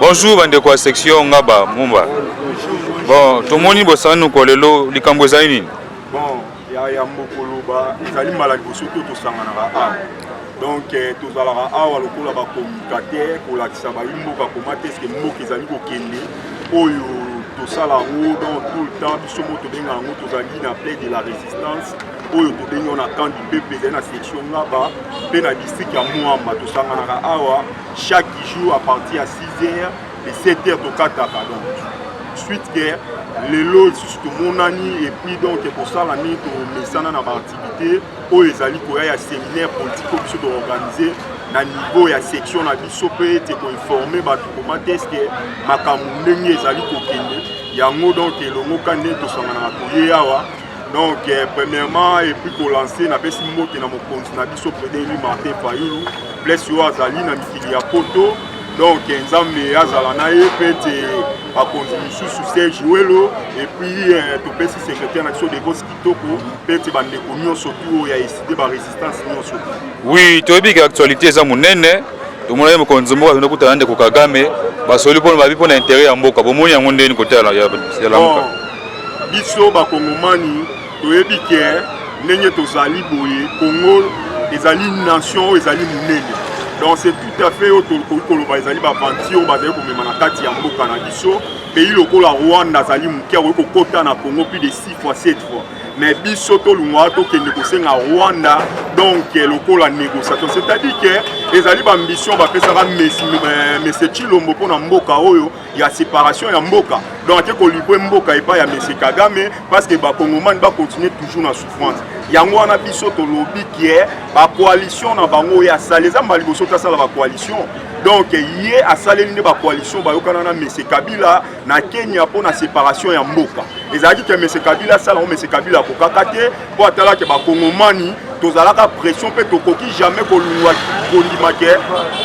Bonjour, bande de section Ngaba Mumba. Bon, tout le monde est nous kolelo likambo zaini. Bon, il y a Mokoloba, ils allaient mal à surtout tout ça donc tous alara awa lokola ba communicateur pour la kisaba imboka komate ce que mboka ezali ko kende oyo to sala ngo donc tout le temps biso moto benga ngo to zali na plaie de la résistance oyo to benga on attend du peuple dans la section Ngaba pe na district ya Muamba to sangana awa chaque jour à partir à 6h et 7h to kataka donc suite guerre les lots surtout mon ami et puis donc pour ça l'année pour mesana na activité où les alliés il y a séminaire politique qui sont organisés na niveau ya section na biso pe te ko informer ba comment est-ce que makamundenge les alliés ko kende yango donc le mokande to sangana ko yawa donc premièrement et puis pour lancer na pesi moto na mokonzi na biso président Martin Fayulu bless yo azali na mikili ya poto. Donc, Nzambe azalana pete bakonzi sous Serge Welo et puis to pesi secrétaire national de Gos Kitoko pete bande ko surtout ya décidé ba résistance nyonso. Oui, to bi actualité za munene to mona mokonzi mboka to kutana ndeko Kagame basoli pona babi pona intérêt ya mboka bomoni yango ndeni côté ya la mboka. Biso ba kongomani to yebi ke ndenge to zali boye Congo ezali nation ezali munene. Donc c'est tout à fait autre que les alliés bapantio basé comme manakati ya mboka na biso pays lokola Rwanda zali mukia ko kota na Congo plus de 6 fois 7 fois mais biso to lungwa to kende ko senga Rwanda donc lokola négociation c'est-à-dire que les alliés ambition ba pesa Messi Chilombo pona mboka oyo ya séparation ya mboka donc ko libwe mboka epa ya Messi Kagame parce que ba Congomani ba continuer toujours na souffrance yango wana biso to lobi qui ba coalition na bango ya saleza maliboso ta sala ba coalition donc yé a saleli ne ba coalition ba yokana na Messi Kabila na Kenya pour na séparation ya mboka ezaki que Messi Kabila sala o Messi Kabila ko kakate po atala ke ba Kongomani tozalaka pression pe to koki jamais ko lungwa ko ndimake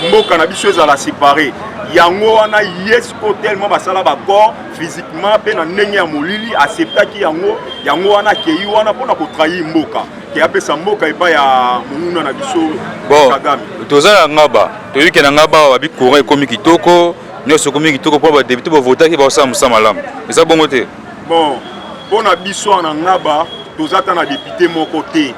mboka na biso ezala séparer yango wana yes tellement basala ba corps physiquement pe na ndenge ya molili acceptaki yango wana kei wana pona ko trahir mboka ke apesa mboka epa ya mununa na biso Kagame tozala Ngaba toyike na Ngaba ba bikora ekomi kitoko nyoso komi kitoko po ba député ba votaki ba sa musama lam eza bongo te bon pona biso na Ngaba tozata na député moko te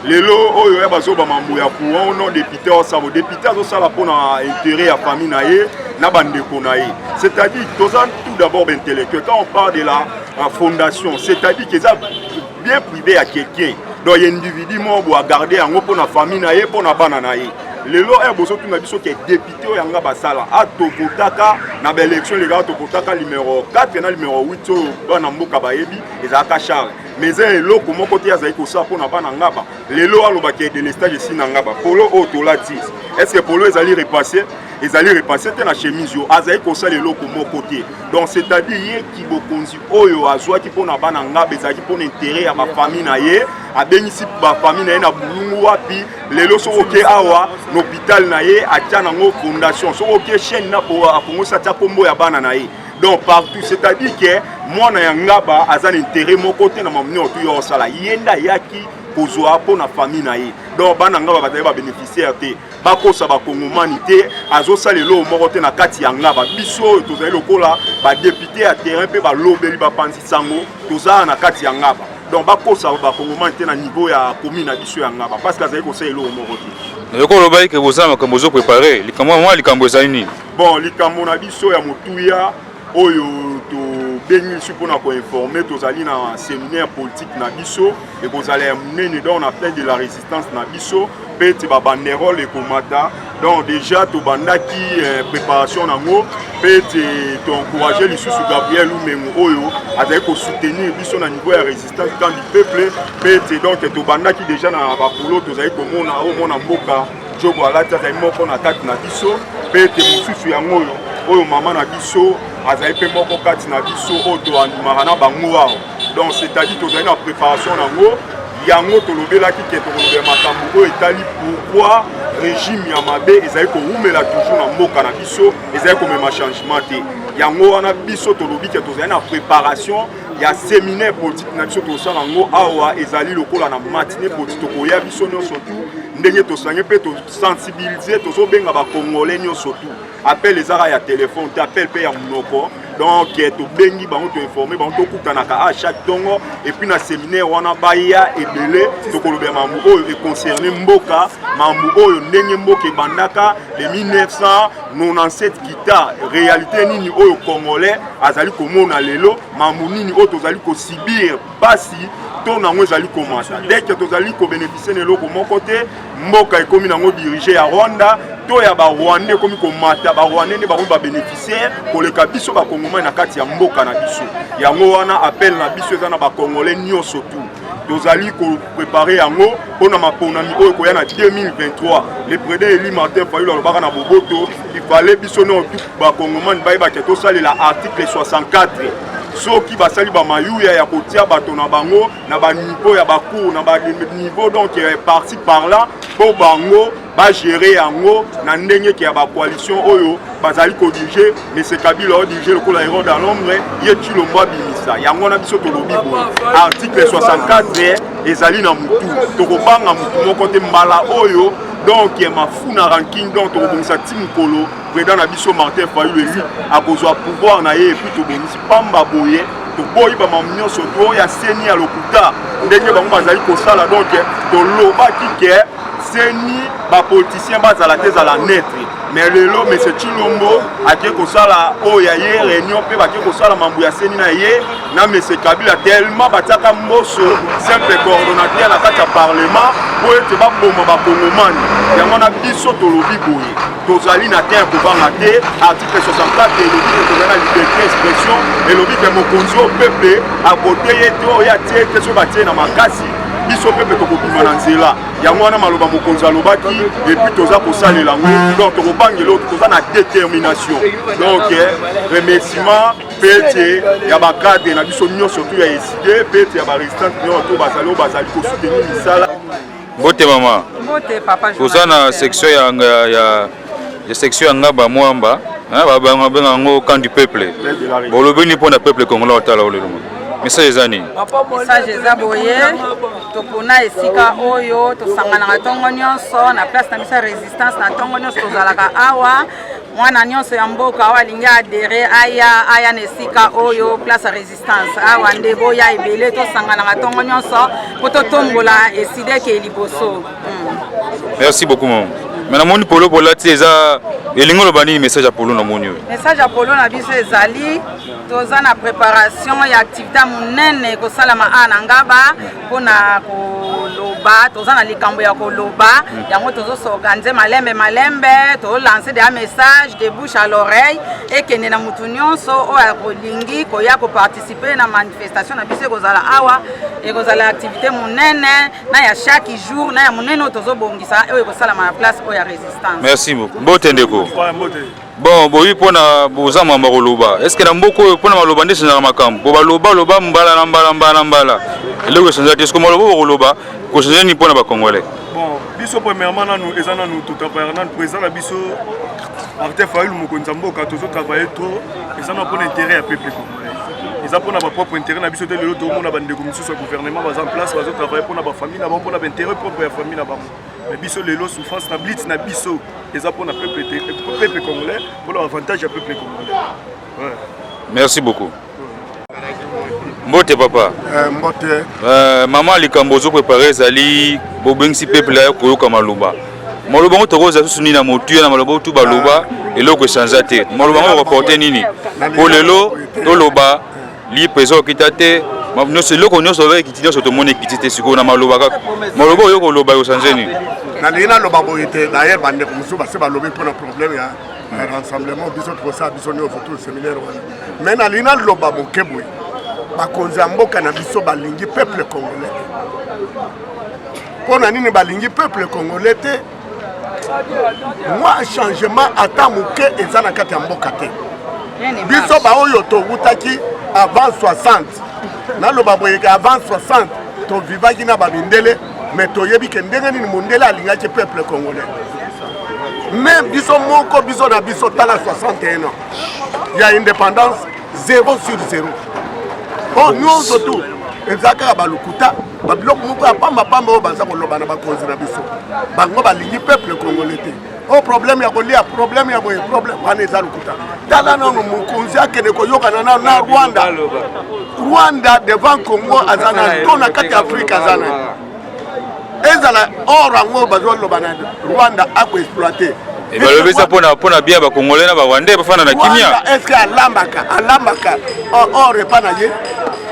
lelo oyo ya bazoba mambo ya courant non député osabo député azosala pona intérêt ya famille na ye na bandeko na ye c'est-à-dire tozan tout d'abord intellectuel quand on parle de la fondation c'est-à-dire que ça bien privé à quelqu'un donc individu mo bo garder yango pona famille na ye pona bana na ye lelo bozo tuna biso ke député o yanga basala ato votaka na ba élection les gars to votaka numéro 4 na numéro 8 o bana mboka bayebi ezaka Charles mais eloko moko te azali ko sa pona bana Ngaba lelo aloba ke de l'estage ici na Ngaba polo o to la 10 est-ce que polo ezali repasser te na chemise yo azali ko sa leloko moko te donc c'est-à-dire ye ki bokonzi oyo azwa ki pona bana Ngaba ezali pona intérêt ya ba famille na ye abengisi ba famille na ye na bulungu wapi lelo so oke awa l'hôpital na ye atia nango fondation so oke chaîne na po apongo sa tia kombo ya bana na ye donc partout c'est-à-dire que moi na Ngaba azan intérêt moko te na mamni otu yo sala yenda yaki kozwa po na famille na ye donc bana Ngaba bazali ba bénéficiaire te bakosa ba Kongomani te azo salelo moko te na kati ya Ngaba biso tozali lokola ba député ya terrain pe ba lobeli ba panzi sango tozala na kati ya Ngaba donc bakosa ba Kongomani te na niveau ya commune na biso ya Ngaba parce que azali ko salelo moko te yoko lobai ke bozama makambo zo préparer likambo moi likambo zaini bon likambo na biso ya motuya oyo to bengi supona ko informer tozali na séminaire politique na biso et kozala munene donc on appelle de la résistance na biso pete ba banderole et komata donc déjà to bandaki préparation nango pete to encourager lisusu Gabriel Umengo oyo azali ko soutenir biso na niveau ya résistance quand du peuple pete donc to bandaki déjà na ba polo tozali komona o mona mboka jobo alata za moko na kati na biso pete mususu yango oyo mama na biso azali pe moko kati na biso oto andimaka na bango awa donc c'est-à-dire tozali na préparation nango yango tolobelaki ke tokoloba makambo oyo etali pourquoi régime ya mabe ezali kowumela toujours na mboka na biso ezali komema changement te yango wana biso tolobi ke tozali na préparation ya séminaire politique na biso tosala yango awa ezali lokola na matinée politique tokoya biso nyonso tu ndenge tosangi mpe tosensibiliser tozobenga bakongolais nyonso tu appel les ara ya téléphone tu appel pe ya monoko donc to bengi bango to informer bango to kutanaka à chaque tongo et puis na séminaire wana baya ebele to koloba mambu oyo e concerné mboka mambu oyo ndenge mboka bandaka de 1997 kita réalité nini oyo congolais azali komona lelo mambu nini oyo tozali ko subir basi to nango ezali komata dès que tozali ko bénéficier na loko mon côté mboka ekomi nango diriger ya Rwanda to ya ba Rwandais komi komata ba Rwandais ne ba ko ba bénéficiaire koleka biso ba Congolais na kati ya mboka na biso yango wana appel na biso ezana ba Congolais nyonso tout tozali ko préparer yango pona maponami oyo koya na 2023 le président Eli Martin Fayulu alobaka na boboto il fallait biso no tout ba Congolais ba ba keto salela article 64 soki basali ba mayuya ya kotia bato na bango na ba niveau ya ba cours na ba niveau donc parti par là pour bango ba gérer yango na ndenge ki ya ba coalition oyo bazali ko diriger mais c'est Kabila o diriger le ko la héros dans l'ombre ye Tshilombo bimisa yango na biso to lobi bo article 64 ezali na mutu to ko banga mutu moko te mbala oyo donc mafuna ranking donc to bongisa tim kolo président na biso Martin Fayulu a besoin pouvoir na ye et puis to bongisi pamba boye to boyi ba mamnyo soto ya seni ya lokuta ndenge bango bazali ko sala donc to loba ki ke seni ba politicien bazala te za la netre mais lelo monsieur Tshilombo ake ko sala o ya ye réunion pe ba ke ko sala mambu ya seni na ye na monsieur Kabila tellement bataka mboso simple coordonnateur na kati ya parlement po ete ba bomba ba kongomani yango na biso to lobi boye tozali na terre kobanga te article 64 elobi ke tozali na liberté d'expression elobi ke mokonzi o peuple akote ye to ya tie te so batie na makasi biso peuple tokobima na nzela yango wana maloba mokonzi alobaki et puis toza kosalela yango donc tokobangela oyo toza na détermination donc remerciement pete ya bakadre na biso nyonso surtout ya eside pete ya barésistante nyonso to bazali oyo bazali kosoutenir misala mbote mama mbote papa toza na section ya section ya ngaba mwamba babenga yango camp du peuple bolobeni mpo na peuple congolais otala olelo message eza nini message eza boye topona esika oyo tosanganaka ntongo nyonso na place na biso ya résistance na ntongo nyonso tozalaka awa mwana nyonso ya mboka awa alingi adere aya na esika oyo place ya résistance awa nde boya ebele tosanganaka ntongo nyonso mpo totombola esideke liboso. Merci beaucoup maman. Mais namoni polo polati eza elingo loba nini message ya polo namoni oyo message ya polo na biso ezali toza na préparation ya activité monene kosalama a na ngaba mpona koloba toza na likambo ya koloba yango tozosorganize malembe tolancer des messages de bouche à l'oreille ekende na mutu nyonso oyo akolingi koya koparticiper na manifestation na biso ekozala awa ekozala activité monene na ya chaque jour na ya monene oyo tozobongisa oyo ekosalama na place oyo ya résistance. Merci beaucoup mbote ndeko bon boyi mpona boza mamba koloba est ce que na mboka oyo mpona maloba nde esenzaka makambo bo baloba mbala na mbala eloko esenza te est ce que maloba okoloba kosenza nini mpona bacongolais bon biso premièrement nanu eza nanu totravaillaka nanu président na biso Martin Fayulu mokonzi ya mboka tozotravaille trop eza na mpona intérêt ya peuple congolais eza mpona bapropre intérêt na biso te lelo tomona bandeko mosusu ya gouvernement baza en place bazotravaille mpona bafamille na bango mpona baintérêt propre ya famille na bango mais biso lelo souffrance na blitz na biso eza mpona peuple congolais mpona avantage ya peuple congolais. Ouais. Merci beaucoup. Mbote papa mbote maman likambo ozo préparer ezali bobengisi peuple ya koyoka maloba maloba ngo tokoza susu nini na motu na maloba tu baloba eloko esanza te maloba ngo reporter nini po lelo toloba li président okita te nyonso eloko nyonso oyo ekiti nyonso tomoni ekiti te sikoyo na maloba kaka maloba oyo koloba osanze nini nalingi naloba boye te d'ailleurs bandeko mosusu base balobi mpona problème ya rassemblement biso tokosala biso nyonso tout séminaire wana mais nalingi naloba moke boye bakonzi ya mboka na biso balingi peuple congolais mpona nini balingi peuple congolais te mwa changement ata moke eza na kati ya mboka te biso baoyo towutaki avant 60 naloba boyeke avant 60 tovivaki na babindele mais toyebi ke ndenge nini mondele alingaki peuple congolais même biso moko biso na biso tala 61 ans ya indépendance 0 sur 0 bon nyonso tu eza kaka balukuta babiloko moko ya pambapamba oyo baza koloba na bakonzi na biso bango balingi peuple congolais te o problème ya kolia problème ya boye problème wana eza lokuta tala nano mokonzi akende koyokana na Rwanda devant Congo azana tona kati Afrika azana ezala or yango bazoloba na Rwanda akoexploiter balobi ça pona bien bakongolais na barwandais bafanda na kimia est-ce que alambaka or epa na ye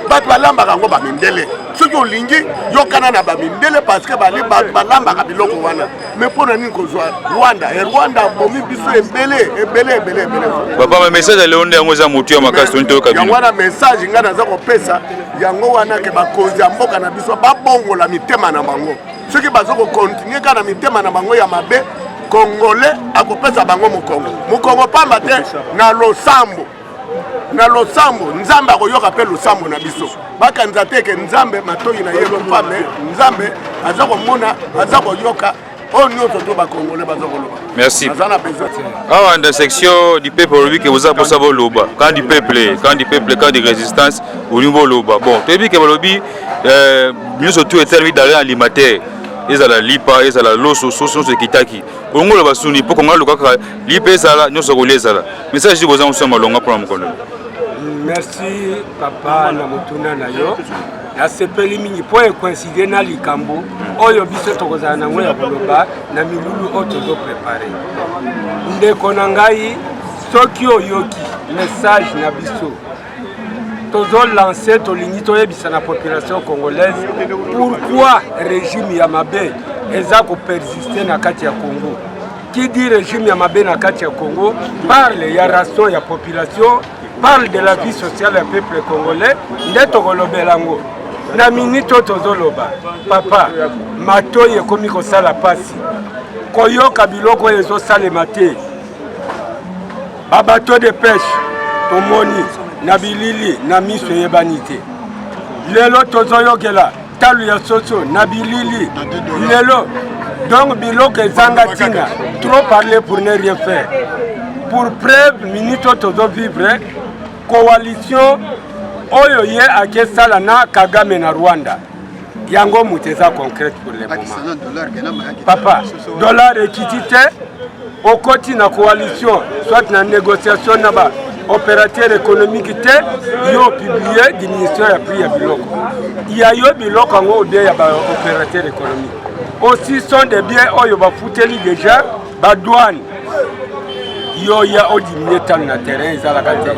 bato balambaka yango bamindele soki olingi yokana na bamindele parce que bato balambaka biloko wana mais mpona nini kozwa Rwanda bomi biso ebele papa ma message alonde yango eza motu ya makasi toni toyoka bino yango wana message ngai naza kopesa yango wana ke bakonzi ya mboka na biso babongola mitema na bango soki bazokokontinue kaka na mitema na bango ya mabe Congolais akopesa bango mokongo pamba te na losambo nzambe akoyoka pe losambo na biso bakanisa te ke nzambe matoyi na ye lopame nzambe aza komona aza koyoka oyo nyonso to bakongolais baza koloba. Merci. Aza na besoin. Ah, dans la section du peuple aujourd'hui que vous avez pour savoir loba quand du peuple quand de résistance au niveau loba bon tu as vu que lobby nous surtout est servi d'aller alimentaire ezala lipa ezala loso soso kitaki ongola basuni po konga lokaka lipa ezala nyoso kolezala message di boza nsoma longa pour mkono. Merci papa na mutuna na yo na sepeli mingi po coïncider na likambo oyo biso tokozana nango ya koloba na milulu oyo tozo préparer ndeko na ngai soki oyoki message na biso tozo lancer tolingi toyebisa na population congolaise pourquoi régime ya mabe eza ko persister na kati ya Congo. Qui dit régime ya mabe na kati ya Congo parle ya ration ya population, parle de la vie sociale du peuple congolais. Nde tokolobelango na minito tozoloba papa matoyi ekomi kosala pasi koyoka biloko ezosalema te babato de pêche tomoni na bilili na miso yebani te lelo tozoyokela talu ya soso na bilili lelo donc biloko ezanga tina trop parler pour ne rien faire pour preuve minito tozo vivre coalition oyo ye akesala na Kagame na Rwanda yango muteza concrète pour le moment papa dollar ekitite okoti na coalition soit na négociation na ba opérateur économique te yo publié diminution ya prix ya biloko ya yo biloko ngo bien ya ba opérateur économique aussi sont des biens oyo ba futeli déjà ba douane yo ya odimier tan na terrain ezala kate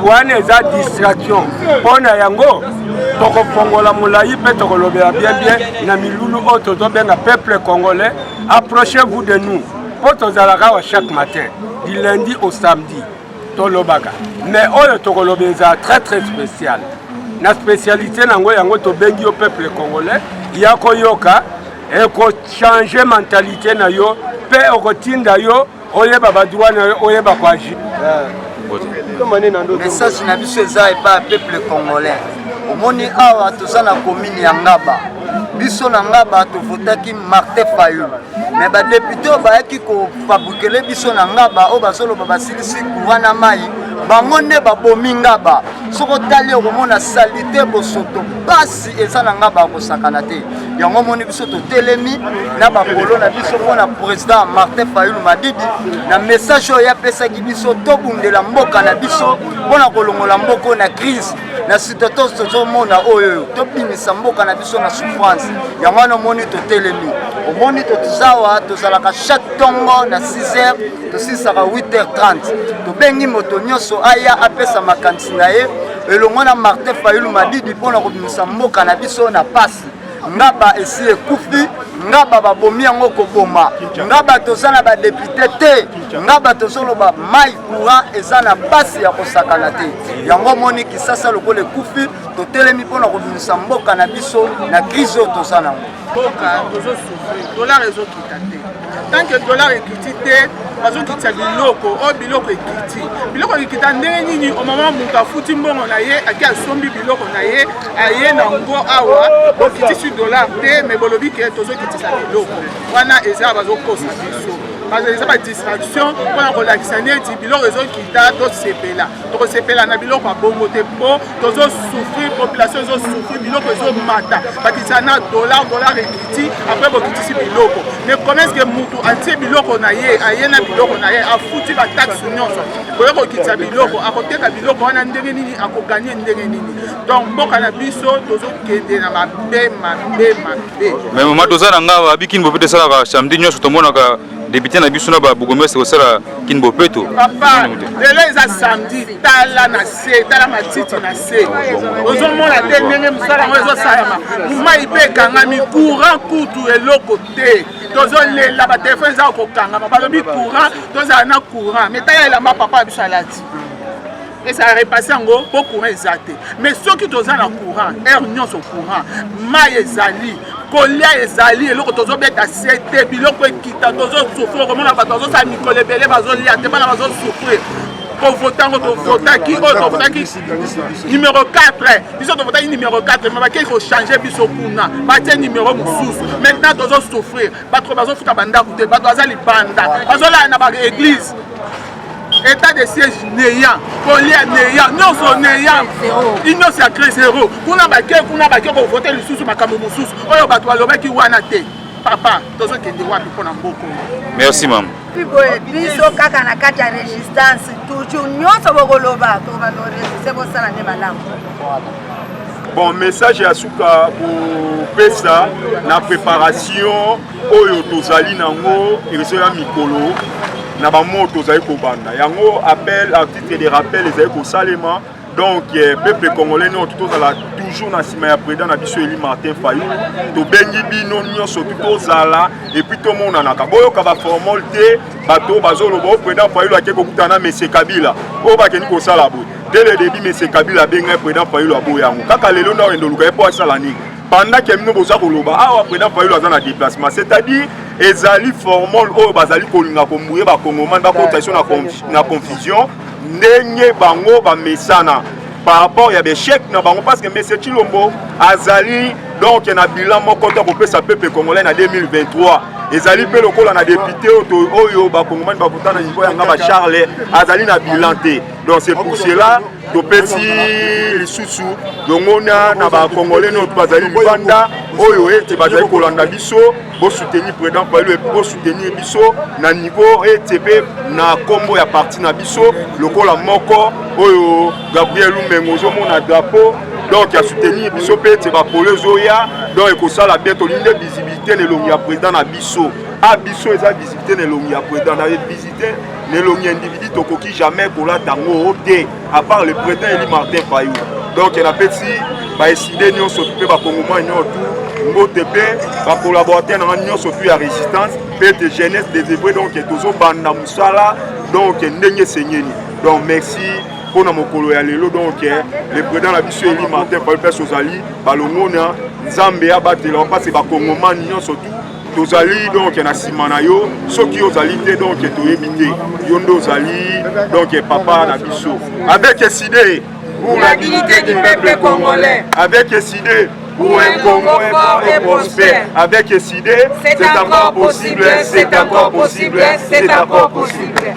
wana eza distraction pona yango tokofongola mulai pe tokolobela bien na milulu oyo tozobenga peuple congolais approchez-vous de nous po tozalaka wa chaque matin du lundi au samedi tolobaka mais oyo tokolobeza très spécial na spécialité nango yango tobengi au peuple congolais ya koyoka et ko changer mentalité na yo pe okotinda yo oyeba badroit na yo oyeba kwa agir. Message na biso eza epa peuple congolais omoni awa toza na commune ya Ngaba biso na Ngaba tovotaki Martin Fayulu mais badepute oyo bayaki kofabrikele biso na Ngaba oyo bazoloba basilisi courant mai bango nde babomi Ngaba soko tali okomona salite bosoto basi eza na Ngaba akosakana te yango moni biso totelemi na bakolo na biso mpona président Martin Fayulu Madidi na message oyo apesaki biso tobundela mboka na biso mpona kolongola mboka na crise na situation tozomona oyo tobimisa mboka na biso na souffrance yango wana omoni totelemi omoni tozawa tozalaka chaque tongo na 6h tosisaka 8h30 tobengi moto nyonso aya apesa makanisi na ye elongo na Martin Fayulu Madidi mpona kobimisa mboka na biso na pasi Ngaba esi ekufi Ngaba babomi yango koboma Ngaba tozana ba député te Ngaba tozoloba mai courant eza na pasi ya kosakana te yango moni kisasa lokola ekufi totelemi mpona kobimisa mboka na biso na crise oyo tozana mboka tozosufri dollar ezokita te tant que dollar ekiti te bazokitisa biloko oyo biloko ekita ndenge nini omama moto afuti mbongo na ye aki asombi biloko na ye aye na ngo awa okitisi dollar te me bolobi ke tozokitisa biloko wana eza bazokosa biso eza badistraction mpona kolakisa neti biloko ezokita tosepela tokosepela na biloko ya bongo te mpo tozosouffrir population ezosouffrir biloko ezomata bakitisa na dollar ekiti apres bokitisi biloko mais comment est-ce que mutu atie biloko na ye aye na biloko na ye afuti bataxe nyonso koye kokitisa biloko akoteka biloko wana ndenge nini akoganye ndenge nini donc mboka na biso tozokende na mabe. Mais mama toza na nga abi kini bopete esalaka samedi nyonso tomonaka député na biso na babourgmestre kosala kini bopeto papa lelo eza samedi tala na se tala matiti na se ozomona te ndenge mosala yango ezosalama mai mpe ekangami courant kutu eloko te tozolela batelefone eza kokangama balobi courant tozala na courant mais tala elamba papa ya biso alati et ça a repassé en gros pour courant exacté mais ceux qui sont dans le courant air nyonso courant mai ezali kolia ezali eloko tozobeta sete biloko ekita tozosouffrir komona bato bazosala mikolo ebele bazolia te bana bazosouffrir tovotango tovotaki oyo tovotaki numéro 4 biso tovotaki numéro 4 mais bakei kochange biso kuna batie numéro mosusu maintenant tozosouffrir bato bazofuta bandako te bato baza libanda bazolala na baeglise état de siège néant, collier néant, non son néant, union sacrée zéro. Kuna bake ko voter le sous makambo mususu. Oyo bato aloba ki wana te. Papa, tozo kende wapi pona mboko. Merci maman. Biso kaka na kati ya résistance toujours nyonso bokoloba to balorese bosala ne malamu. Bon, message à Souka pour Pesa, la préparation, Oyo Tozali Nango, et le Mikolo. Na ba moto za ko banda yango appel à titre de rappel les ko salema donc peuple congolais non tout la toujours na sima ya président na biso Eli Martin Fayulu to bengi bino nyonso tout zala et puis tout monde na ka boyo ka ba formalité bato bazolo bo président Fayulu ake ko kutana monsieur Kabila o ba keni ko sala bo dès le début monsieur Kabila benga président Fayulu abo yango kaka lelo na endo luka po sala ni pendant que nous boza koloba awa président Fayulu azana déplacement c'est-à-dire ezali formol oyo bazali kolinga komuye ba kongomani ba cotation na confusion ndenge bango ba mesana par rapport ya be chèque na bango parce que monsieur Chilombo azali donc na bilan moko to ko pesa peuple congolais na 2023 ezali pe lokola na député oyo ba kongomani ba votana niveau ya ngaba Charles azali na bilan te donc c'est pour cela to pesi lisusu dongona na ba congolais no bazali libanda oyo ete bazali kolanda biso bo soutenir président Fayulu et bo soutenir biso na niveau ETP na kombo ya parti na biso lokola moko oyo Gabriel Lumengo zo mona drapeau donc ya soutenir biso pe te ba polozoya donc ekosala bientôt l'une visibilité ne longi ya président na biso a biso eza visibilité ne longi ya président na visiter ne longi individu tokoki jamais kola tango ote à part le président Eli Martin Fayulu donc na petit ba décider nyonso pe ba kongomani nyonso mbote pe ba collaborateur na nyonso tu ya résistance pe de jeunesse des hébreux donc tozo banda musala donc ndenge senyeni donc merci pour na mokolo ya lelo donc le président la biso Eli Martin Fayulu pe sozali balongona nzambe ya batela parce ba kongomani nyonso tu tozali donc na simana yo soki ozali te donc toyebite yondo ozali donc papa na biso avec SID pour la dignité du peuple congolais, avec SID pour un Congo fort et prospère, avec SID c'est encore possible, c'est encore possible, c'est encore possible.